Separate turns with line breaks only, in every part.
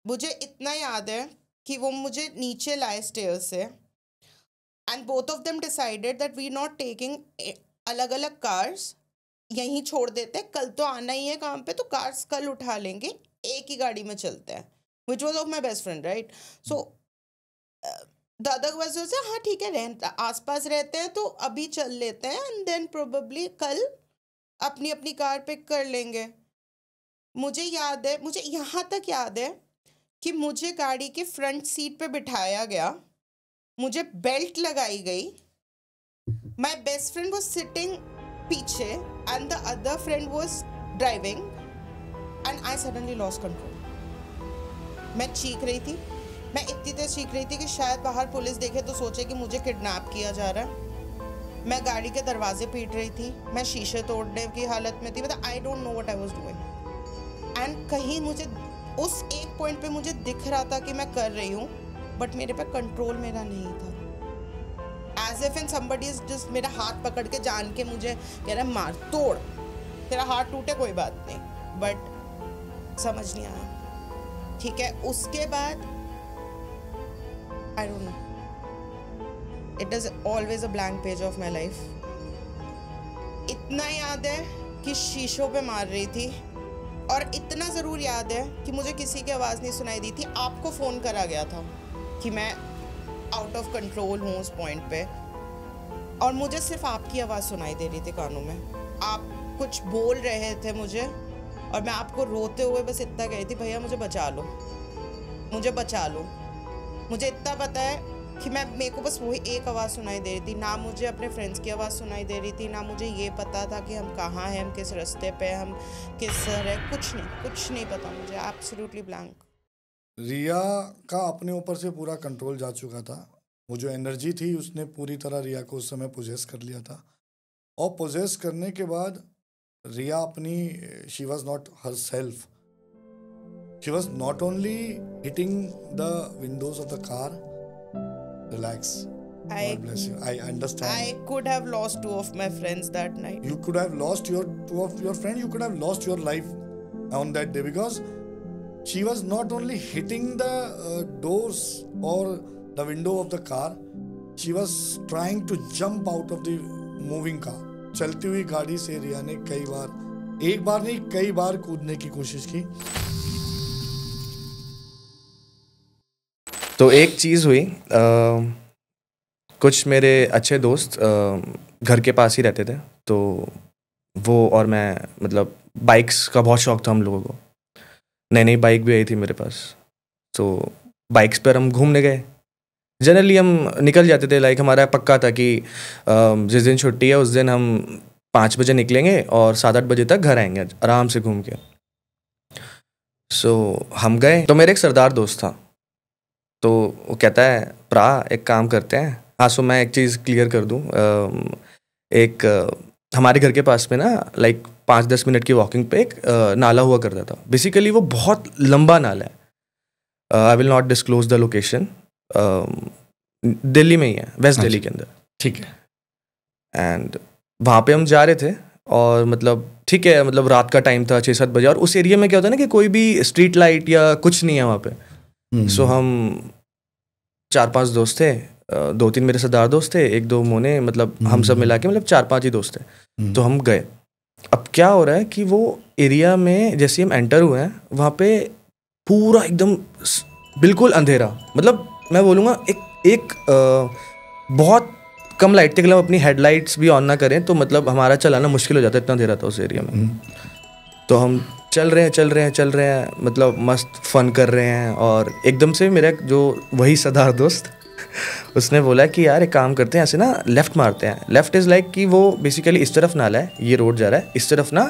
मुझे इतना याद है कि वो मुझे नीचे लाए स्टेयर से, and both of them decided that we not taking अलग अलग कार्स, यहीं छोड़ देते हैं, कल तो आना ही है काम पे, तो कार्स कल उठा लेंगे, एक ही गाड़ी में चलते हैं, which was of my best friend, right? So दादा की वजह से हाँ ठीक है, आसपास रहते हैं तो अभी चल लेते हैं, एंड देन प्रोबेबली कल अपनी अपनी कार पिक कर लेंगे। मुझे याद है, मुझे यहाँ तक याद है कि मुझे गाड़ी के फ्रंट सीट पे बिठाया गया, मुझे बेल्ट लगाई गई, my best friend was sitting पीछे and the other friend was driving, and I suddenly lost control. मैं चीख रही थी, मैं इतनी तेज चीख रही थी कि शायद बाहर पुलिस देखे तो सोचे कि मुझे किडनैप किया जा रहा है। मैं गाड़ी के दरवाजे पीट रही थी, मैं शीशे तोड़ने की हालत में थी, मतलब I don't know what I was doing. And कहीं मुझे उस एक पॉइंट पे मुझे दिख रहा था कि मैं कर रही हूँ, बट मेरे पे कंट्रोल मेरा नहीं था। As if in somebody is just मेरा हाथ पकड़ के जान के मुझे कह रहा है मार तोड़, तेरा हाथ टूटे कोई बात नहीं, बट समझ नहीं आया। ठीक है, उसके बाद I don't know. It is always a blank page of my life. इतना याद है कि शीशों पे मार रही थी, और इतना ज़रूर याद है कि मुझे किसी की आवाज़ नहीं सुनाई दी थी। आपको फ़ोन करा गया था कि मैं आउट ऑफ कंट्रोल हूँ उस पॉइंट पे, और मुझे सिर्फ आपकी आवाज़ सुनाई दे रही थी कानों में। आप कुछ बोल रहे थे मुझे, और मैं आपको रोते हुए बस इतना कह रही थी, भैया मुझे बचा लो, मुझे बचा लो। मुझे इतना पता है कि मेरे को बस वही एक आवाज़ सुनाई दे रही थी, ना मुझे अपने फ्रेंड्स की आवाज़ सुनाई दे रही थी, ना मुझे ये पता था कि हम कहाँ हैं, हम किस रास्ते पे, हम किस सर है, कुछ नहीं पता मुझे, एब्सोल्युटली ब्लैंक।
रिया का अपने ऊपर से पूरा कंट्रोल जा चुका था। वो जो एनर्जी थी उसने पूरी तरह रिया को उस समय पोजेस कर लिया था, और पोजेस करने के बाद रिया अपनी she was not her self. She was not only hitting the windows of the car. Relax. God bless you. I understand.
I could have lost 2 of my friends that night.
You could have lost 2 of your friends. You could have lost your life on that day, because she was not only hitting the doors or the window of the car. She was trying to jump out of the moving car. चलती हुई गाड़ी से रिया ने कई बार, एक बार नहीं कई बार कूदने की कोशिश की।
तो एक चीज़ हुई, कुछ मेरे अच्छे दोस्त घर के पास ही रहते थे, तो वो और मैं, मतलब बाइक्स का बहुत शौक था हम लोगों को, नई नई बाइक भी आई थी मेरे पास, तो बाइक्स पर हम घूमने गए। जनरली हम निकल जाते थे, लाइक हमारा पक्का था कि जिस दिन छुट्टी है उस दिन हम 5 बजे निकलेंगे और 7-8 बजे तक घर आएंगे आराम से घूम के। सो हम गए, तो मेरे एक सरदार दोस्त था, तो वो कहता है प्रा एक काम करते हैं। हाँ, सो मैं एक चीज़ क्लियर कर दूँ, हमारे घर के पास में ना लाइक 5-10 मिनट की वॉकिंग पे एक नाला हुआ करता था। बेसिकली वो बहुत लंबा नाला है, I will not disclose the location, Delhi में ही है, वेस्ट दिल्ली के अंदर।
ठीक है।
एंड वहाँ पे हम जा रहे थे, और मतलब ठीक है, मतलब रात का टाइम था, 6-7 बजे, और उस एरिया में क्या होता है ना कि कोई भी स्ट्रीट लाइट या कुछ नहीं है वहाँ पे। सो हम 4-5 दोस्त थे, 2-3 मेरे सरदार दोस्त थे, 1-2 मोने, मतलब हम सब मिला के मतलब 4-5 ही दोस्त थे। तो हम गए। अब क्या हो रहा है कि वो एरिया में जैसे हम एंटर हुए हैं, वहाँ पे पूरा एकदम बिल्कुल अंधेरा, मतलब मैं बोलूँगा एक बहुत कम लाइट थी, मतलब अपनी हेडलाइट्स भी ऑन ना करें तो मतलब हमारा चलाना मुश्किल हो जाता है, इतना अंधेरा था उस एरिया में। तो हम चल रहे हैं, मतलब मस्त फन कर रहे हैं, और एकदम से मेरा जो वही सरदार दोस्त उसने बोला कि यार एक काम करते हैं, ऐसे ना लेफ़्ट मारते हैं। लेफ़्ट इज़ लाइक कि वो बेसिकली इस तरफ नाला है, ये रोड जा रहा है, इस तरफ ना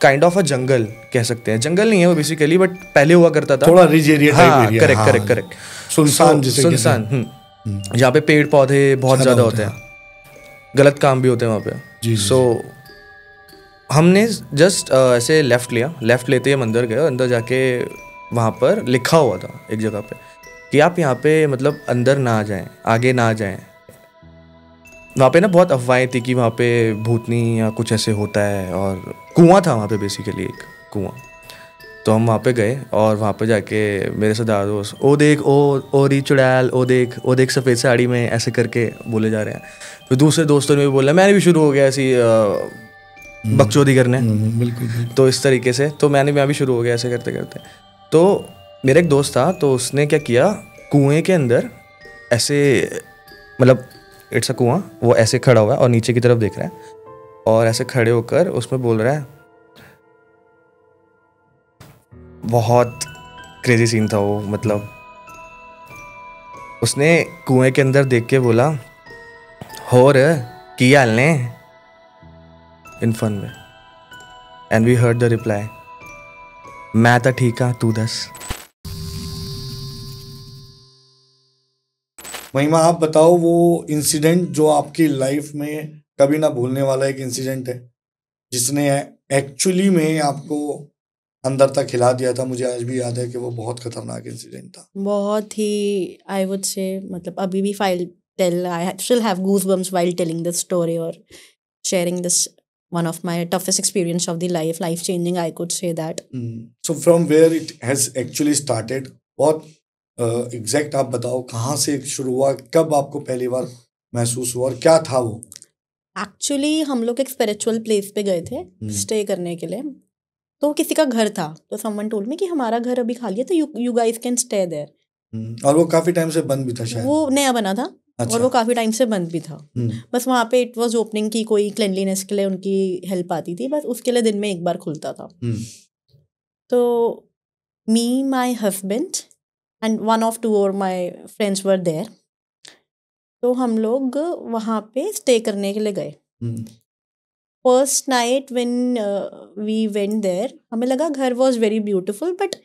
काइंड ऑफ अ जंगल कह सकते हैं, जंगल नहीं है वो बेसिकली, बट पहले हुआ करता था
थोड़ा ridge area type area.
Correct,
सुनसान,
जहाँ पे पेड़ पौधे बहुत ज़्यादा होते हैं, गलत काम भी होते हैं वहाँ पे। सो हमने जस्ट ऐसे लेफ़्ट लिया, लेफ़्ट लेते ही हम अंदर गए, अंदर जाके वहाँ पर लिखा हुआ था एक जगह पे कि आप यहाँ पे मतलब अंदर ना जाएं, आगे ना जाएं। वहाँ पे ना बहुत अफवाहें थी कि वहाँ पे भूतनी या कुछ ऐसे होता है, और कुआं था वहाँ पे, बेसिकली एक कुआं। तो हम वहाँ पे गए और वहाँ पे जाके मेरे साथ दोस्त ओ देख ओ री चुड़ैल ओ देख सफ़ेद साड़ी में ऐसे करके बोले जा रहे हैं। फिर दूसरे दोस्तों ने भी बोला, मैंने भी शुरू हो गया ऐसी बकचोदी करने।
बिल्कुल।
तो इस तरीके से तो मैं भी शुरू हो गया ऐसे करते करते। तो मेरा एक दोस्त था, तो उसने क्या किया, कुएं के अंदर ऐसे मतलब इट्स अ कुआं, वो ऐसे खड़ा हुआ है और नीचे की तरफ देख रहा है और ऐसे खड़े होकर उसमें बोल रहा है, बहुत क्रेजी सीन था वो। मतलब उसने कुएं के अंदर देख के बोला, होर की हाल ने, इन फन में। And we heard the reply, मैं तो ठीक हाँ, तू दस।
महिमा आप बताओ, वो इंसिडेंट जो आपकी लाइफ में कभी ना भूलने वाला एक इंसिडेंट है, जिसने एक्चुअली में आपको अंदर तक हिला दिया था। मुझे आज भी याद है कि वो बहुत खतरनाक इंसिडेंट था।
बहुत ही, आई वुड से, मतलब अभी भी I still have goosebumps while telling this story और sharing this, one of my toughest experience of the life changing, I could say that.
So from where it has actually started, बहुत exact आप बताओ, कहाँ से शुरू हुआ, कब आपको पहली बार महसूस हुआ और क्या था वो?
एक्चुअली हम लोग एक स्पिरिचुअल प्लेस पे गए थे स्टे करने के लिए। तो किसी का घर था, तो समवन टोल्ड मी कि हमारा घर अभी खाली है, तो you guys can stay there.
और वो काफी टाइम से बंद भी था शायद?
वो नया बना था।
अच्छा।
और वो काफ़ी टाइम से बंद भी था। बस वहाँ पे इट वाज ओपनिंग की, कोई क्लेनलीनेस के लिए उनकी हेल्प आती थी, बस उसके लिए दिन में एक बार खुलता था। तो me, my husband and one of two और माय फ्रेंड्स वर देयर। तो हम लोग वहाँ पे स्टे करने के लिए गए। First night when we went there, हमें लगा घर वाज वेरी ब्यूटीफुल, बट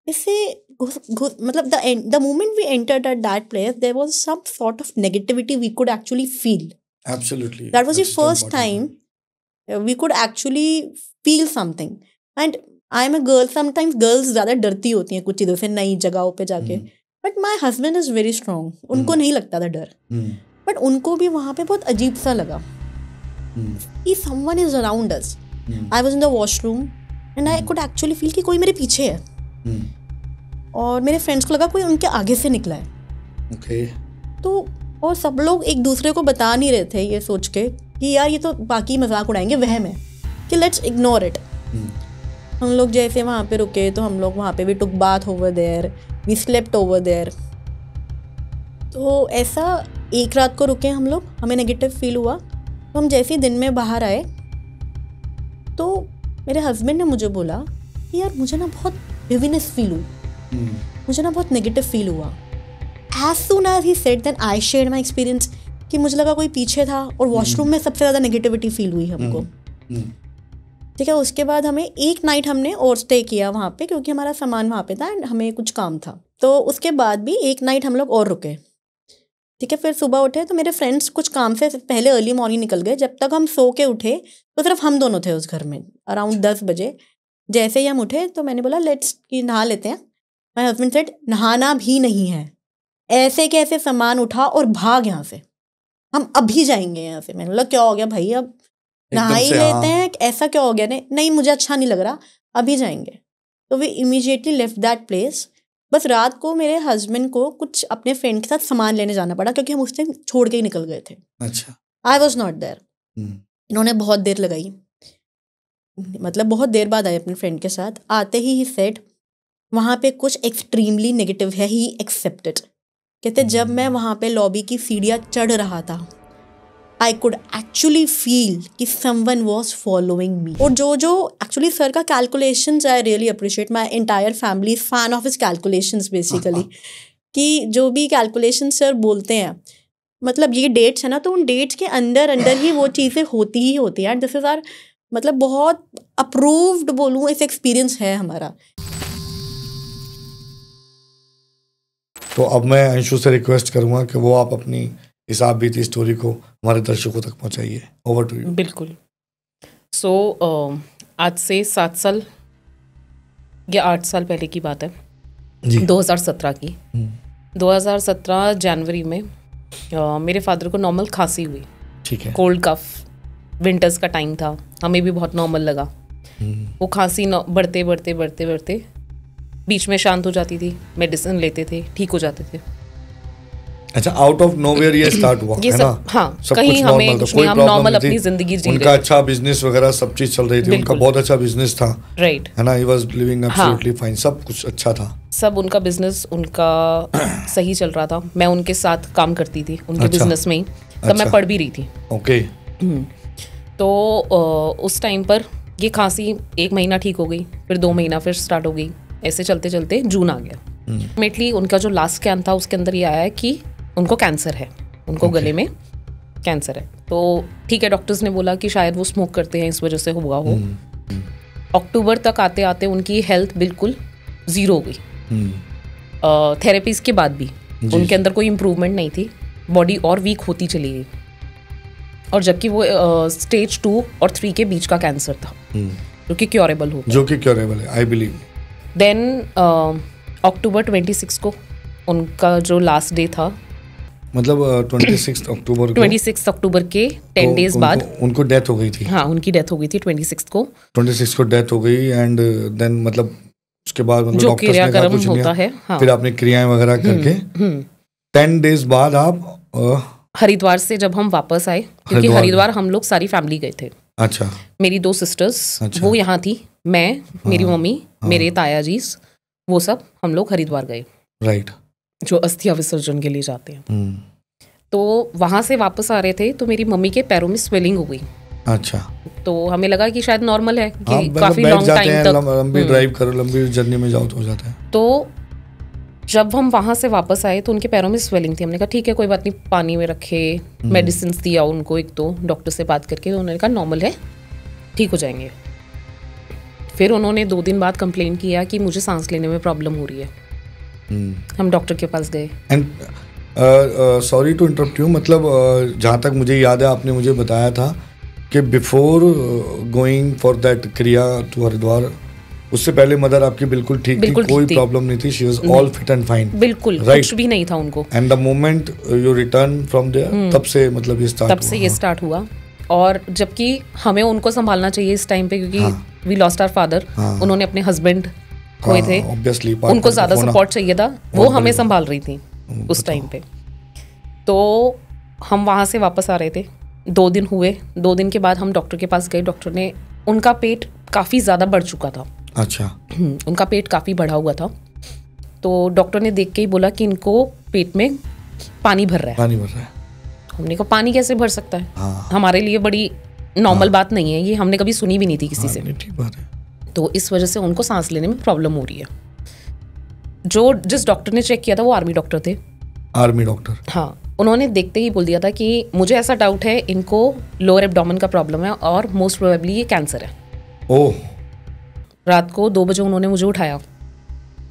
इससे मतलब the moment we entered at that place, there was some sort of negativity we could actually feel.
Absolutely.
That was the first time we could actually feel something. And I'm a girl, sometimes girls ज़्यादा डरती होती हैं कुछ चीज़ों से, नई जगहों पे जाके। But my husband is very strong. उनको नहीं लगता था डर। But उनको भी वहाँ पे बहुत अजीब सा लगा। If someone is around us, I was in the washroom and I could actually feel कि कोई मेरे पीछे है। और मेरे फ्रेंड्स को लगा कोई उनके आगे से निकला है।
Okay.
तो और सब लोग एक दूसरे को बता नहीं रहे थे ये सोच के कि यार ये तो बाकी मजाक उड़ाएंगे, वहम है, कि लेट्स इग्नोर इट। हम लोग जैसे वहाँ पे रुके तो हम लोग वहाँ पे भी took bath over there, we slept over there. तो ऐसा एक रात को रुके हम लोग, हमें नेगेटिव फील हुआ। तो हम जैसे ही दिन में बाहर आए तो मेरे हस्बैंड ने मुझे बोला कि यार मुझे ना बहुत हेवीनेस फील हुई, मुझे ना बहुत नेगेटिव फील हुआ। As soon as he said, then I shared my experience कि मुझे लगा कोई पीछे था और वॉशरूम में सबसे ज़्यादा नेगेटिविटी फील हुई हमको। ठीक है, उसके बाद हमें एक नाइट हमने और स्टे किया वहाँ पे, क्योंकि हमारा सामान वहाँ पे था एंड हमें कुछ काम था। तो उसके बाद भी एक नाइट हम लोग और रुके। ठीक है, फिर सुबह उठे तो मेरे फ्रेंड्स कुछ काम से पहले अर्ली मॉर्निंग निकल गए। जब तक हम सो के उठे तो सिर्फ हम दोनों थे उस घर में। अराउंड 10 बजे जैसे ही हम उठे तो मैंने बोला लेट्स कि नहा लेते हैं। माय हस्बैंड सेड नहाना भी नहीं है, ऐसे कैसे सामान उठा और भाग यहाँ से, हम अभी जाएंगे यहाँ से। मैंने बोला क्या हो गया भाई, अब नहा ही लेते हैं, ऐसा क्या हो गया? नहीं मुझे अच्छा नहीं लग रहा, अभी जाएंगे। तो we immediately left that place. बस रात को मेरे हस्बैंड को कुछ अपने फ्रेंड के साथ सामान लेने जाना पड़ा, क्योंकि हम उस टाइम छोड़ के ही निकल गए थे।
अच्छा।
I was not there. इन्होंने बहुत देर लगाई, मतलब बहुत देर बाद आए अपने फ्रेंड के साथ। आते ही सेड वहाँ पे कुछ एक्सट्रीमली नेगेटिव है, ही एक्सेप्टेड। कहते जब मैं वहाँ पे लॉबी की सीढ़ियाँ चढ़ रहा था, आई कुड एक्चुअली फील कि समवन वॉज फॉलोइंग मी। और जो एक्चुअली सर का calculations, I really appreciate, my entire family is fan of his calculations basically. कि जो भी कैलकुलेशन सर बोलते हैं, मतलब ये डेट्स है ना, तो उन डेट्स के अंदर अंदर ही वो चीज़ें होती ही होती हैं। दिस इज आर, मतलब बहुत अप्रूव्ड बोलूँ, ऐसा एक्सपीरियंस है हमारा।
तो अब मैं अंशु से रिक्वेस्ट करूंगा कि वो आप अपनी हिसाब बीती स्टोरी को हमारे दर्शकों तक पहुंचाइए। Over to you.
बिल्कुल। सो आज से 7 साल या 8 साल पहले की बात है जी, 2017 की। 2017 जनवरी में मेरे फादर को नॉर्मल खांसी हुई।
ठीक है।
कोल्ड कफ, विंटर्स का टाइम था, हमें भी बहुत नॉर्मल लगा। वो खांसी बढ़ते बढ़ते बढ़ते बढ़ते बीच में शांत हो जाती थी, मेडिसिन लेते थे, ठीक हो जाते थे।
अच्छा, आउट ऑफ नोवेयर ये स्टार्ट हुआ,
ये
है
सब,
ना?
हाँ,
सब
कहीं
कुछ
हमें
normal था,
कुछ
कोई
नहीं, हम
problem
नॉर्मल
नहीं थी।
अपनी जिंदगी जी
उनका
रहे थे।
अच्छा बिजनेस वगैरह सब चीज चल रही थी, उनका
बिल्कुल।
बहुत अच्छा बिजनेस था,
राइट,
है ना? He was living absolutely fine, सब कुछ अच्छा था।
सब उनका बिजनेस उनका सही चल रहा था। मैं उनके साथ काम करती थी उनके
अच्छा।
बिजनेस में ही, तब
अच्छा।
मैं पढ़ भी रही थी।
ओके।
तो उस टाइम पर ये खांसी 1 महीना ठीक हो गई, फिर 2 महीना फिर स्टार्ट हो गई, ऐसे चलते चलते जून आ गया। अल्टीमेटली उनका जो लास्ट स्कैन था उसके अंदर ये आया कि उनको कैंसर है, उनको गले में कैंसर है। तो ठीक है, डॉक्टर्स ने बोला कि शायद वो स्मोक करते हैं, इस वजह से हुआ हो। अक्टूबर तक आते आते उनकी हेल्थ बिल्कुल ज़ीरो हो गई। थेरेपीज के बाद भी उनके अंदर कोई इम्प्रूवमेंट नहीं थी, बॉडी और वीक होती चली गई। और जबकि वो स्टेज 2 और 3 के बीच का कैंसर था, जो कि क्योरेबल हो,
जो कि क्योरेबल है, आई बिलीव।
देन अक्टूबर 26 को उनका जो लास्ट डे था,
मतलब 26 अक्टूबर को,
26 अक्टूबर के 10 डेज बाद
उनको डेथ हो गई थी।
हाँ, उनकी डेथ हो गई थी 26 को।
26 को डेथ हो गई, एंड देन मतलब उसके बाद मतलब
जो
डॉक्टर्स ने कहा
क्रियाक्रम
कुछ नहीं
होता है, हाँ।
फिर आपने क्रियाएं वगैरह करके 10 डेज बाद आप
हरिद्वार से जब हम वापस आए, क्योंकि हरिद्वार हम लोग सारी फैमिली गए थे।
अच्छा।
मेरी 2 सिस्टर्स, वो यहाँ थी, मैं, मेरी मम्मी, मेरे ताया जी, वो सब हम लोग हरिद्वार गए,
राइट,
जो अस्थिया विसर्जन के लिए जाते हैं। तो वहाँ से वापस आ रहे थे तो मेरी मम्मी के पैरों में स्वेलिंग हो गई।
अच्छा।
तो हमें लगा कि शायद नॉर्मल है, कि
मतलब
काफी लॉन्ग टाइम तक
लंबी ड्राइव करो, लंबी जर्नी में जाओ तो हो जाता है।
तो जब हम वहाँ से वापस आए तो उनके पैरों में स्वेलिंग थी। हमने कहा ठीक है, कोई बात नहीं, पानी में रखे, मेडिसिन दिया उनको, एक तो डॉक्टर से बात करके, तो उन्होंने कहा नॉर्मल है, ठीक हो जाएंगे। फिर उन्होंने 2 दिन बाद कंप्लेन किया कि मुझे सांस लेने में प्रॉब्लम हो रही है। हम डॉक्टर के पास गए।
And sorry to interrupt you, मतलब जहाँ तक मुझे याद है आपने मुझे बताया था कि बिफोर गोइंग फॉर दैट क्रिया टू हरिद्वार, उससे पहले मदर आपकी बिल्कुल ठीक थी, कोई प्रॉब्लम नहीं थी, she was all fit and fine,
बिल्कुल कुछ भी नहीं था उनको।
And the moment you return from there, तब से मतलब ये स्टार्ट हुआ।
तब से ये स्टार्ट हुआ। और जबकि हमें उनको संभालना चाहिए इस टाइम पे, क्योंकि वी लॉस्ट आवर फादर, उन्होंने अपने हस्बैंड खोए थे,
ऑब्वियसली
उनको ज्यादा सपोर्ट चाहिए था, वो हमें संभाल रही थी उस टाइम पे। तो हम वहाँ से वापस आ रहे थे, 2 दिन हुए, 2 दिन के बाद हम डॉक्टर के पास गए। डॉक्टर ने, उनका पेट काफ़ी ज़्यादा बढ़ चुका था।
अच्छा।
उनका पेट काफ़ी बढ़ा हुआ था। तो डॉक्टर ने देख के ही बोला कि इनको पेट में पानी भर रहा है।
पानी भर रहा है।
हमने कहा पानी कैसे भर सकता है?
हाँ।
हमारे लिए बड़ी नॉर्मल बात नहीं है ये, हमने कभी सुनी भी नहीं थी किसी से।
ठीक बात है।
तो इस वजह से उनको सांस लेने में प्रॉब्लम हो रही है। जिस डॉक्टर ने चेक किया था वो आर्मी डॉक्टर थे।
Army doctor?
हाँ। उन्होंने देखते ही बोल दिया था कि मुझे ऐसा डाउट है, इनको लोअर एब्डोमेन का प्रॉब्लम है और मोस्ट प्रोबेबली ये कैंसर है।
ओह।
रात को 2 बजे उन्होंने मुझे उठाया,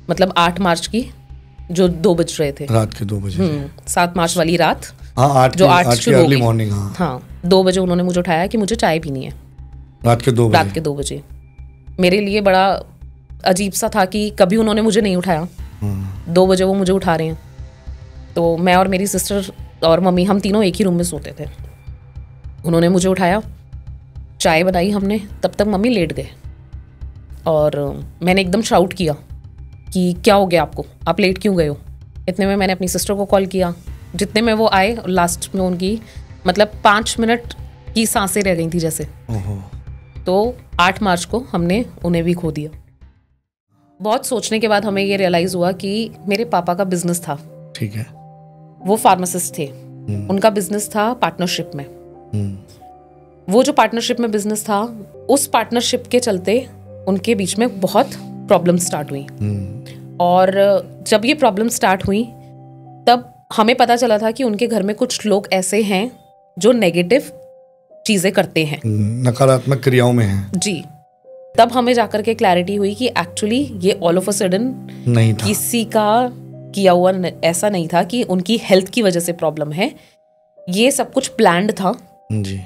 मतलब 8 मार्च की जो 2 बज रहे थे,
रात के 2 बजे।
7 मार्च वाली रात,
हाँ, 8
जो 8
की अर्ली मॉर्निंग।
हाँ, 2 बजे उन्होंने मुझे उठाया कि मुझे चाय पीनी है।
रात के 2 बजे?
रात के 2 बजे। मेरे लिए बड़ा अजीब सा था कि कभी उन्होंने मुझे नहीं उठाया, 2 बजे वो मुझे उठा रहे हैं। तो मैं और मेरी सिस्टर और मम्मी, हम तीनों एक ही रूम में सोते थे। उन्होंने मुझे उठाया, चाय बनाई हमने, तब तक मम्मी लेट गए। और मैंने एकदम शाउट किया कि क्या हो गया आपको, आप लेट क्यों गए हो? इतने में मैंने अपनी सिस्टर को कॉल किया। जितने में वो आए, लास्ट में उनकी मतलब 5 मिनट की सांसें रह गई थी जैसे। तो 8 मार्च को हमने उन्हें भी खो दिया। बहुत सोचने के बाद हमें ये रियलाइज़ हुआ कि मेरे पापा का बिजनेस था।
ठीक है।
वो फार्मासिस्ट थे, उनका बिजनेस था पार्टनरशिप में। वो जो पार्टनरशिप में बिजनेस था, उस पार्टनरशिप के चलते उनके बीच में बहुत प्रॉब्लम स्टार्ट हुई। और जब ये प्रॉब्लम स्टार्ट हुई तब हमें पता चला था कि उनके घर में कुछ लोग ऐसे हैं जो नेगेटिव चीज़ें करते हैं,
नकारात्मक क्रियाओं में हैं।
जी। तब हमें जाकर के क्लैरिटी हुई कि एक्चुअली ये ऑल ऑफ अ सडन
नहीं था,
किसी का किया हुआ ऐसा नहीं था कि उनकी हेल्थ की वजह से प्रॉब्लम है। ये सब कुछ प्लान्ड था
जी।